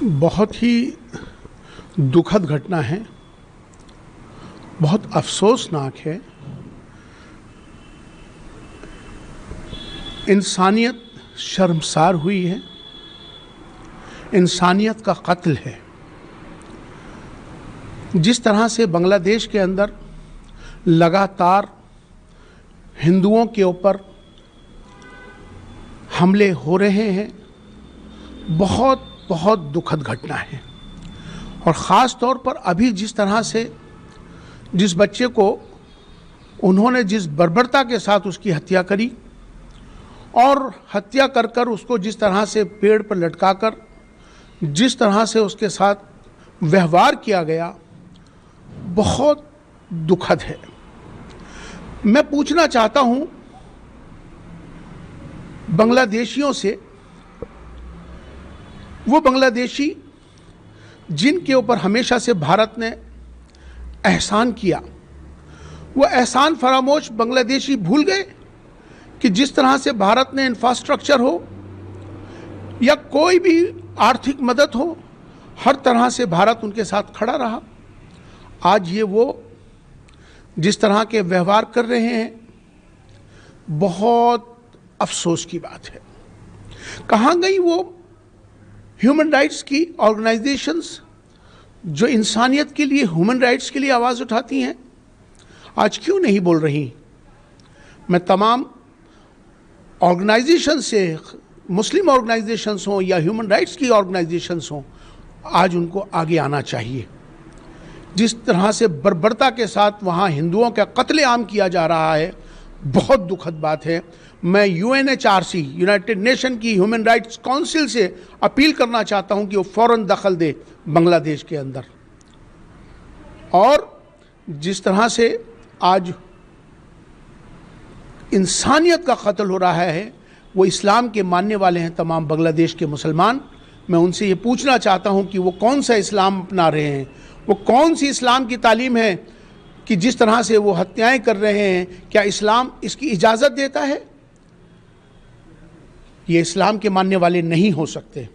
बहुत ही दुखद घटना है, बहुत अफसोसनाक है। इंसानियत शर्मसार हुई है, इंसानियत का कत्ल है। जिस तरह से बांग्लादेश के अंदर लगातार हिंदुओं के ऊपर हमले हो रहे हैं, बहुत बहुत दुखद घटना है। और ख़ास तौर पर अभी जिस तरह से जिस बच्चे को उन्होंने जिस बर्बरता के साथ उसकी हत्या करी और हत्या कर कर उसको जिस तरह से पेड़ पर लटकाकर जिस तरह से उसके साथ व्यवहार किया गया, बहुत दुखद है। मैं पूछना चाहता हूं बांग्लादेशियों से, वो बांग्लादेशी जिनके ऊपर हमेशा से भारत ने एहसान किया, वो एहसान फरामोश बांग्लादेशी भूल गए कि जिस तरह से भारत ने इंफ्रास्ट्रक्चर हो या कोई भी आर्थिक मदद हो, हर तरह से भारत उनके साथ खड़ा रहा। आज ये वो जिस तरह के व्यवहार कर रहे हैं, बहुत अफसोस की बात है। कहाँ गई वो ह्यूमन राइट्स की ऑर्गेनाइजेशंस जो इंसानियत के लिए, ह्यूमन राइट्स के लिए आवाज़ उठाती हैं? आज क्यों नहीं बोल रही? मैं तमाम ऑर्गेनाइजेशन से, मुस्लिम ऑर्गेनाइजेशंस हों या ह्यूमन राइट्स की ऑर्गेनाइजेशंस हों, आज उनको आगे आना चाहिए। जिस तरह से बर्बरता के साथ वहाँ हिंदुओं का कत्लेआम किया जा रहा है, बहुत दुखद बात है। मैं UNHRC, यूनाइटेड नेशन की ह्यूमन राइट्स काउंसिल से अपील करना चाहता हूँ कि वो फ़ौरन दखल दे बांग्लादेश के अंदर। और जिस तरह से आज इंसानियत का कत्ल हो रहा है, वो इस्लाम के मानने वाले हैं तमाम बांग्लादेश के मुसलमान। मैं उनसे ये पूछना चाहता हूँ कि वो कौन सा इस्लाम अपना रहे हैं, वो कौन सी इस्लाम की तालीम है कि जिस तरह से वो हत्याएं कर रहे हैं? क्या इस्लाम इसकी इजाज़त देता है? ये इस्लाम के मानने वाले नहीं हो सकते।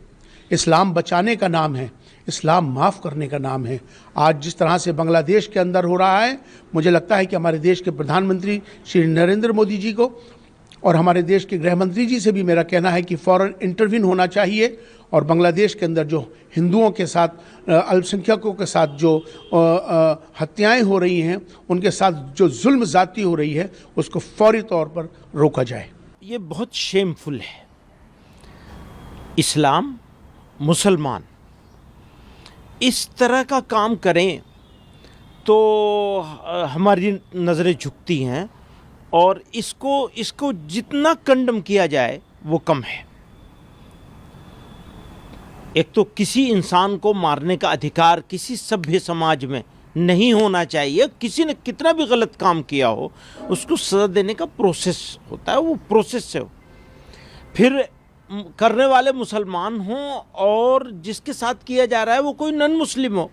इस्लाम बचाने का नाम है, इस्लाम माफ़ करने का नाम है। आज जिस तरह से बांग्लादेश के अंदर हो रहा है, मुझे लगता है कि हमारे देश के प्रधानमंत्री श्री नरेंद्र मोदी जी को और हमारे देश के गृह मंत्री जी से भी मेरा कहना है कि फ़ौरन इंटरवीन होना चाहिए और बांग्लादेश के अंदर जो हिंदुओं के साथ, अल्पसंख्यकों के साथ जो हत्याएं हो रही हैं, उनके साथ जो जुल्म ज़्यादती हो रही है, उसको फौरी तौर पर रोका जाए। ये बहुत शेमफुल है। इस्लाम, मुसलमान इस तरह का काम करें तो हमारी नज़रें झुकती हैं और इसको जितना कंडम किया जाए वो कम है। एक तो किसी इंसान को मारने का अधिकार किसी सभ्य समाज में नहीं होना चाहिए। किसी ने कितना भी गलत काम किया हो, उसको सज़ा देने का प्रोसेस होता है, वो प्रोसेस से हो। फिर करने वाले मुसलमान हों और जिसके साथ किया जा रहा है वो कोई नॉन मुस्लिम हो,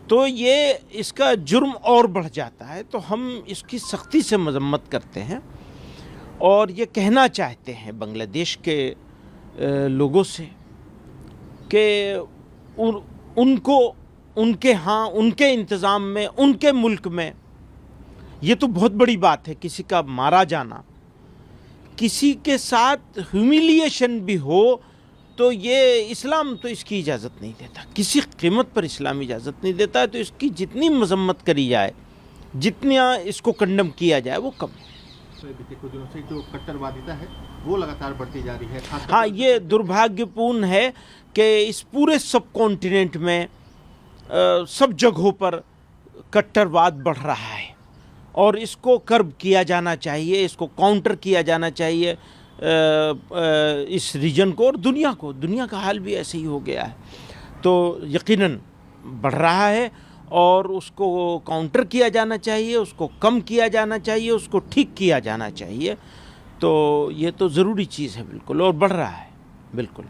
तो ये इसका जुर्म और बढ़ जाता है। तो हम इसकी सख्ती से मजम्मत करते हैं और ये कहना चाहते हैं बांग्लादेश के लोगों से कि उनको उनके यहाँ, उनके इंतज़ाम में, उनके मुल्क में ये तो बहुत बड़ी बात है। किसी का मारा जाना, किसी के साथ ह्यूमिलिएशन भी हो, तो ये इस्लाम तो इसकी इजाज़त नहीं देता। किसी कीमत पर इस्लाम इजाज़त नहीं देता है। तो इसकी जितनी मजम्मत करी जाए, जितना इसको कंडम किया जाए, वो कम है। बीते कुछ दिनों से जो कट्टरवादिता है वो लगातार बढ़ती जा रही है। हाँ, ये दुर्भाग्यपूर्ण है कि इस पूरे सब कॉन्टिनेंट में सब जगहों पर कट्टरवाद बढ़ रहा है और इसको कर्ब किया जाना चाहिए, इसको काउंटर किया जाना चाहिए इस रीजन को और दुनिया को। दुनिया का हाल भी ऐसे ही हो गया है, तो यकीनन बढ़ रहा है और उसको काउंटर किया जाना चाहिए, उसको कम किया जाना चाहिए, उसको ठीक किया जाना चाहिए। तो ये तो ज़रूरी चीज़ है बिल्कुल, और बढ़ रहा है बिल्कुल।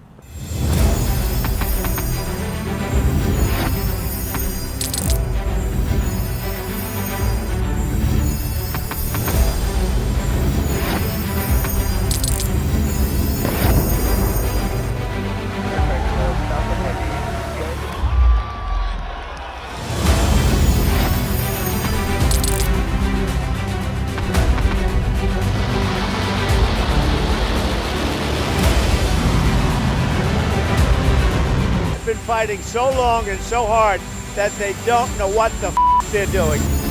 fighting so long and so hard that they don't know what the f they're doing.